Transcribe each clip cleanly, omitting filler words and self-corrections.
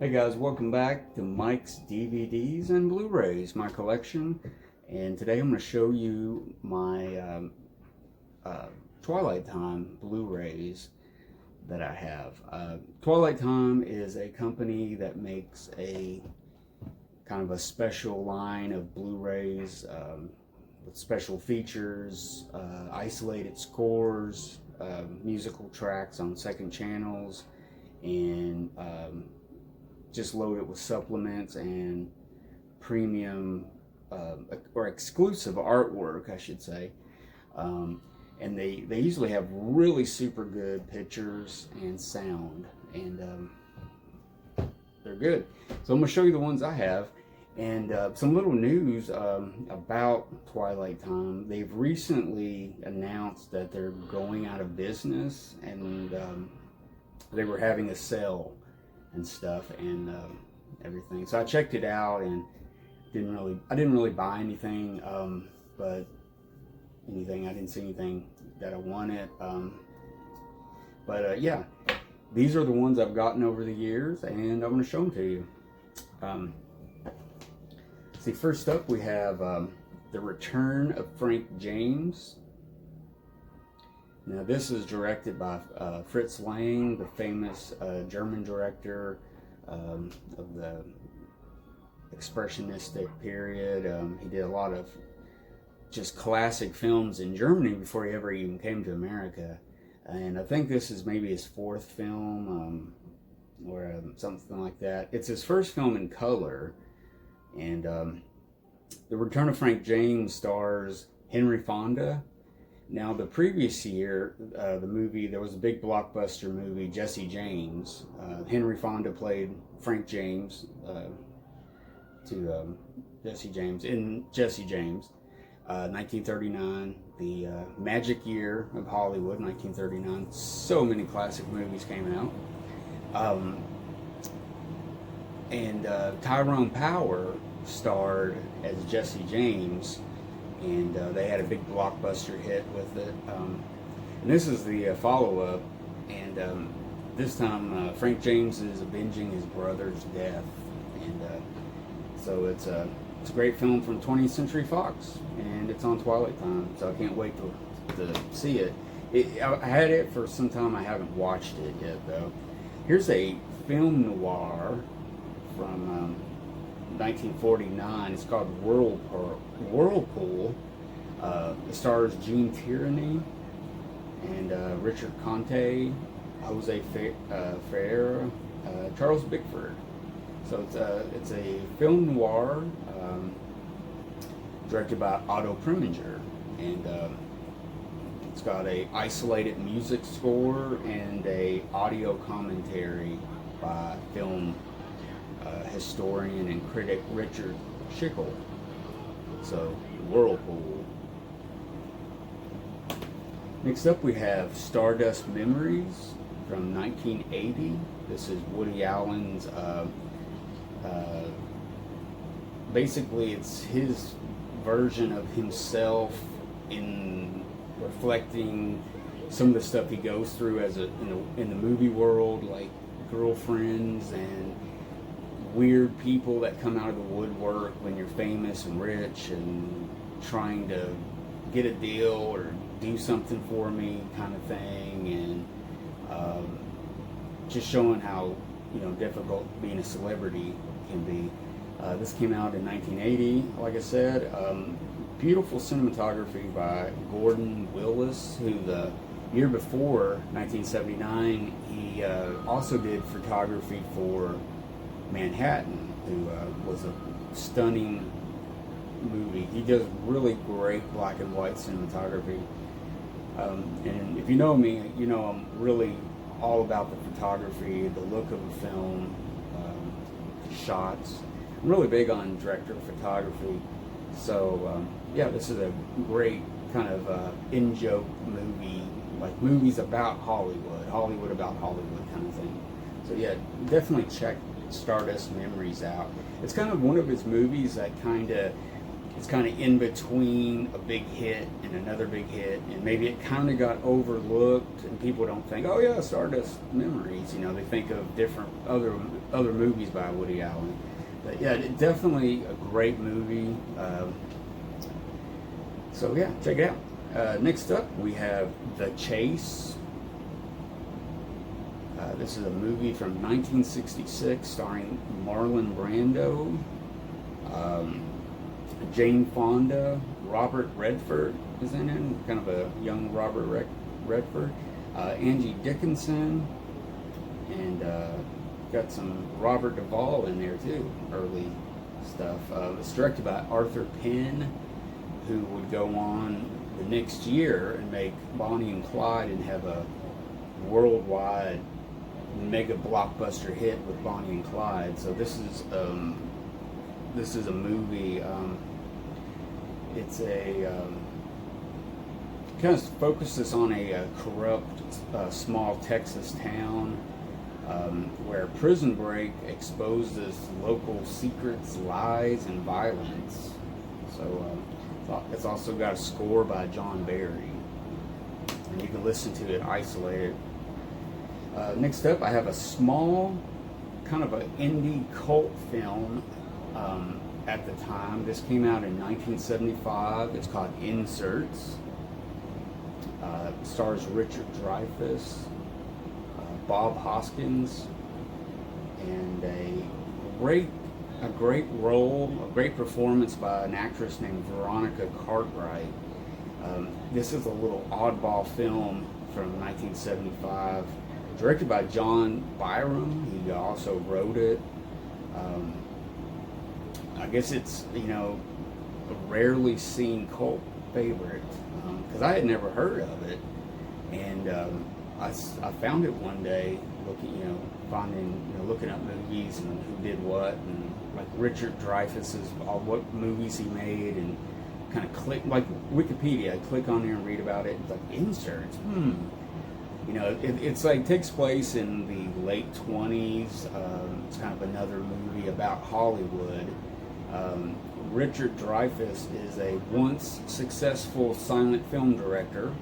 Hey guys, welcome back to Mike's DVDs and Blu-rays, my collection. And today I'm going to show you my Twilight Time Blu-rays that I have. Twilight Time is a company that makes a kind of a special line of Blu-rays with special features, isolated scores, musical tracks on second channels, and just load it with supplements and premium or exclusive artwork, I should say. And they usually have really super good pictures and sound, and they're good. So I'm going to show you the ones I have, and some little news about Twilight Time. They've recently announced that they're going out of business, and they were having a sale and stuff and everything. So I checked it out and I didn't really buy anything, but I didn't see anything that I wanted. Yeah, these are the ones I've gotten over the years, and I'm going to show them to you. See, first up we have The Return of Frank James. Now this is directed by Fritz Lang, the famous German director of the expressionistic period. He did a lot of just classic films in Germany before he ever even came to America. And I think this is maybe his fourth film, or something like that. It's his first film in color. And The Return of Frank James stars Henry Fonda. Now, the previous year, there was a big blockbuster movie, Jesse James. Henry Fonda played Frank James to Jesse James in Jesse James. 1939, the magic year of Hollywood, 1939. So many classic movies came out. And Tyrone Power starred as Jesse James, and they had a big blockbuster hit with it. And this is the follow-up, and this time Frank James is avenging his brother's death, and so it's a great film from 20th Century Fox, and it's on Twilight Time, so I can't wait to see it. I had it for some time. I haven't watched it yet, though. Here's a film noir from 1949. It's called Whirlpool. It stars Gene Tierney and Richard Conte, Jose Ferreira, Charles Bickford. So it's a film noir directed by Otto Preminger, and it's got a isolated music score and a audio commentary by film historian and critic Richard Schickel. So, Whirlpool. Next up we have Stardust Memories from 1980. This is Woody Allen's, basically it's his version of himself in reflecting some of the stuff he goes through as in the movie world, like girlfriends and weird people that come out of the woodwork when you're famous and rich and trying to get a deal or do something for me kind of thing, and just showing how difficult being a celebrity can be. This came out in 1980, like I said. Beautiful cinematography by Gordon Willis, who the year before, 1979, he also did photography for Manhattan, who was a stunning movie. He does really great black and white cinematography. And if you know me, you know I'm really all about the photography, the look of the film, shots. I'm really big on director photography. So yeah, this is a great kind of in-joke movie, like movies about Hollywood about Hollywood kind of thing. So yeah, definitely check Stardust Memories out. It's kind of one of his movies that kind of it's kind of in between a big hit and another big hit, and maybe it kind of got overlooked, and people don't think, oh yeah, Stardust Memories. You know, they think of different other movies by Woody Allen. But yeah, definitely a great movie. So yeah, check it out. Next up, we have The Chase. This is a movie from 1966 starring Marlon Brando, Jane Fonda, Robert Redford is in it, kind of a young Robert Redford, Angie Dickinson, and got some Robert Duvall in there too, early stuff. It's directed by Arthur Penn, who would go on the next year and make Bonnie and Clyde and have a worldwide mega blockbuster hit with Bonnie and Clyde. So this is a movie. It's a kind of focuses on a corrupt small Texas town where prison break exposes local secrets, lies, and violence. So it's also got a score by John Barry, and you can listen to it isolated. Next up, I have a small, kind of an indie cult film at the time. This came out in 1975. It's called Inserts. Stars Richard Dreyfuss, Bob Hoskins, and a great role, a great performance by an actress named Veronica Cartwright. This is a little oddball film from 1975. Directed by John Byram. He also wrote it. I guess it's, a rarely seen cult favorite, because I had never heard of it, and I found it one day looking up movies and who did what, and like Richard Dreyfuss's what movies he made, and kind of click like Wikipedia. I click on there and read about it. It's like Inserts. It's like takes place in the late 20s. It's kind of another movie about Hollywood. Richard Dreyfuss is a once successful silent film director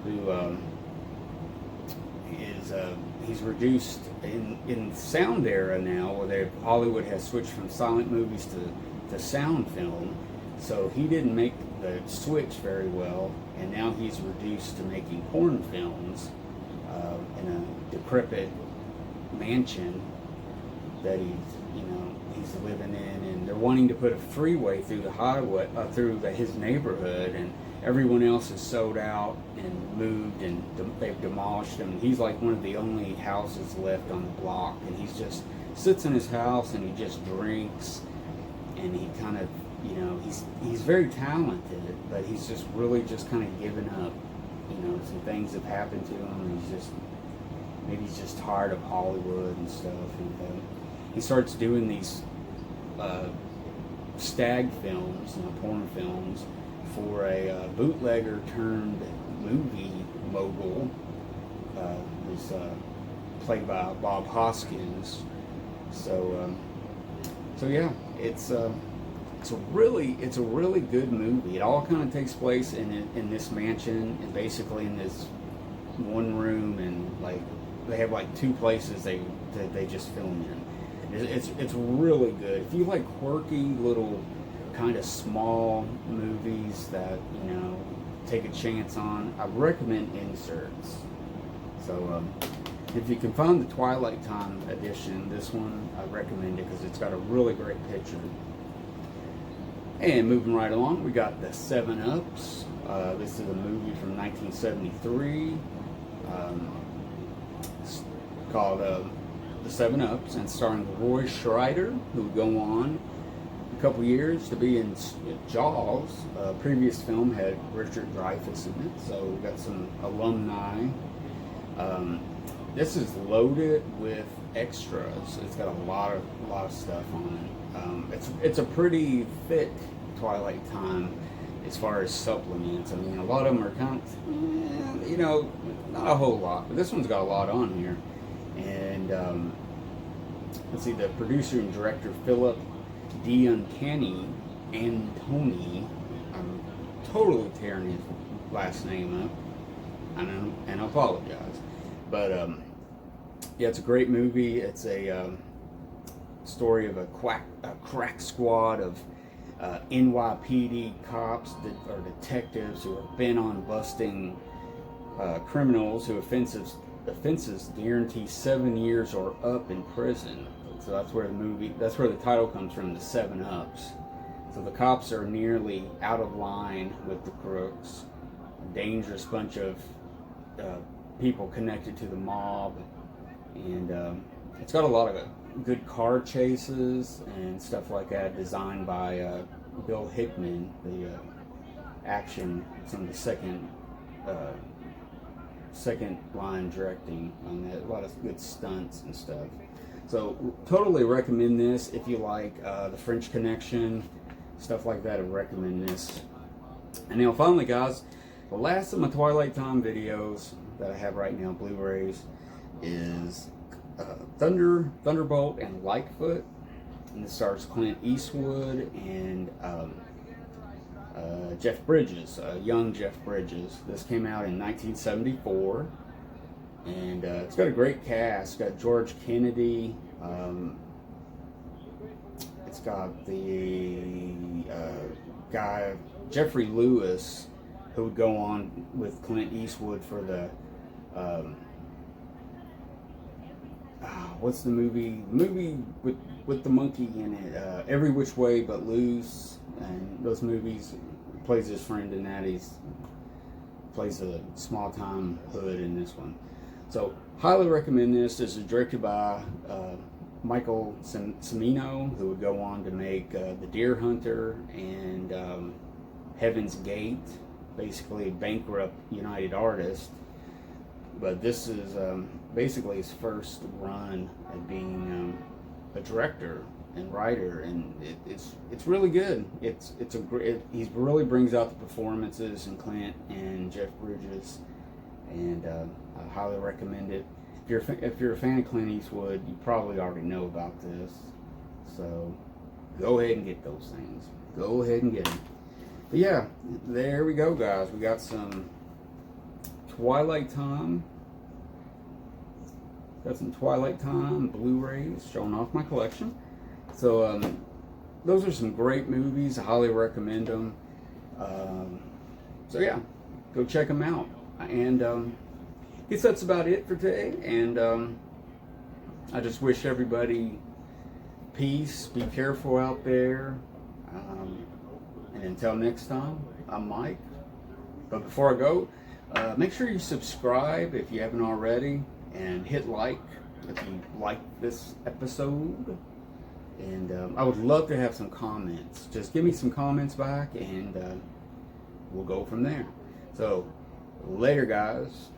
who he's reduced in sound era now, where Hollywood has switched from silent movies to sound film. So he didn't make the switch very well, and now he's reduced to making porn films in a decrepit mansion that he's living in, and they're wanting to put a freeway through the highway through his neighborhood, and everyone else is sold out and moved, and they've demolished him. He's like one of the only houses left on the block, and he's just sits in his house and he just drinks, and he kind of he's very talented, but he's just really just kind of given up. Some things have happened to him, and he's just tired of Hollywood and stuff, and he starts doing these stag films, porn films, for a bootlegger turned movie mogul who's played by Bob Hoskins. So yeah, it's a really good movie. It all kind of takes place in this mansion, and basically in this one room, and like they have like two places they just film in. It's really good. If you like quirky little kind of small movies that take a chance on, I recommend Inserts. So if you can find the Twilight Time edition, this one I recommend it because it's got a really great picture. And moving right along, we got the 7-Ups. This is a movie from 1973 called The 7-Ups, and starring Roy Scheider, who would go on a couple years to be in Jaws. Previous film had Richard Dreyfuss in it, so we got some alumni. This is loaded with extras. It's got a lot of stuff on it. It's a pretty thick Twilight Time as far as supplements. I mean, a lot of them are kind of, not a whole lot, but this one's got a lot on here. And let's see, the producer and director Philip D. Uncanny Antoni. I'm totally tearing his last name up, and I apologize. But yeah, it's a great movie. It's a story of a crack squad of NYPD cops that are detectives who are bent on busting criminals who offenses guarantee 7 years or up in prison. So that's where the title comes from, the 7 Ups. So the cops are nearly out of line with the crooks, a dangerous bunch of people connected to the mob, and it's got a lot of good car chases and stuff like that, designed by Bill Hickman, the some of the second line directing on that. A lot of good stunts and stuff. So totally recommend this if you like the French Connection, stuff like that. I recommend this. And now finally, guys, the last of my Twilight Time videos that I have right now, Blu-rays, is Thunderbolt and Lightfoot. And this stars Clint Eastwood and Jeff Bridges, young Jeff Bridges. This came out in 1974, and it's got a great cast. It's got George Kennedy. It's got the guy Jeffrey Lewis, who would go on with Clint Eastwood for the what's the movie? The movie with the monkey in it, Every Which Way But Loose, and those movies. Plays his friend in that. He plays a small time hood in this one. So highly recommend this. This is directed by Michael Cimino, who would go on to make The Deer Hunter and Heaven's Gate, basically a bankrupt United Artist. But this is basically his first run at being a director and writer, and it's really good. He really brings out the performances in Clint and Jeff Bridges, and I highly recommend it. If you're a fan of Clint Eastwood, you probably already know about this, so go ahead and get those things. Go ahead and get them. But yeah, there we go, guys. We got some Twilight Time. Got some Twilight Time Blu-rays showing off my collection. So those are some great movies. I highly recommend them. So yeah, go check them out. And I guess that's about it for today. And I just wish everybody peace. Be careful out there. And until next time, I'm Mike. But before I go, make sure you subscribe if you haven't already, and hit like if you like this episode. And I would love to have some comments. Just give me some comments back, and we'll go from there. So, later, guys.